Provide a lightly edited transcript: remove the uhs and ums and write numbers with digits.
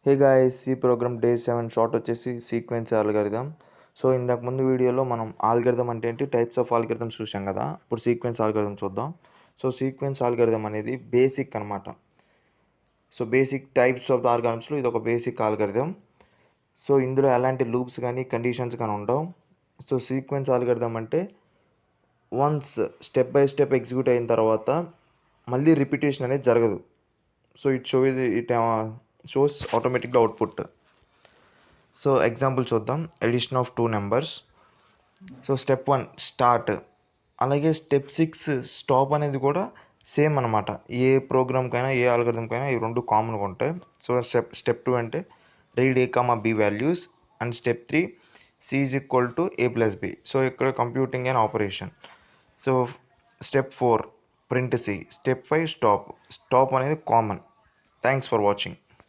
Hey guys, ఈ programme day 7 short వచ్చేసి sequence algorithm. So ఇంతకు ముందు వీడియోలో మనం ఆల్గరిథం అంటే ఏంటి, టైప్స్ ఆఫ్ ఆల్గరిథమ్స్ చూసాం కదా. ఇప్పుడు సీక్వెన్స్ ఆల్గరిథం చూద్దాం. సో సీక్వెన్స్ ఆల్గరిథం అనేది బేసిక్ అనమాట. So basic types of the ఆల్గరిథమ్స్లో ఇది ఒక బేసిక్ ఆల్గరిథం. సో ఇందులో ఎలాంటి లూప్స్ కానీ కండిషన్స్ కానీ ఉండవు. సో సీక్వెన్స్ ఆల్గరిథం అంటే once step by step execute అయిన తర్వాత మళ్ళీ రిపిటేషన్ అనేది జరగదు. సో ఇట్ షోస్ ఆటోమేటిక్గా అవుట్పుట్. సో ఎగ్జాంపుల్ చూద్దాం. Addition of 2 numbers. So step 1 start, అలాగే స్టెప్ 6 స్టాప్ అనేది కూడా సేమ్ అనమాట. ఏ ప్రోగ్రామ్కైనా ఏ ఆల్గరిథంకైనా ఈ రెండు కామన్గా ఉంటాయి. సో స్టెప్ 2 అంటే read A comma B values, and step 3 C is equal to A plus B. So ఇక్కడ computing and operation. So step 4 print C, step 5 stop. Stop అనేది కామన్. Thanks for watching.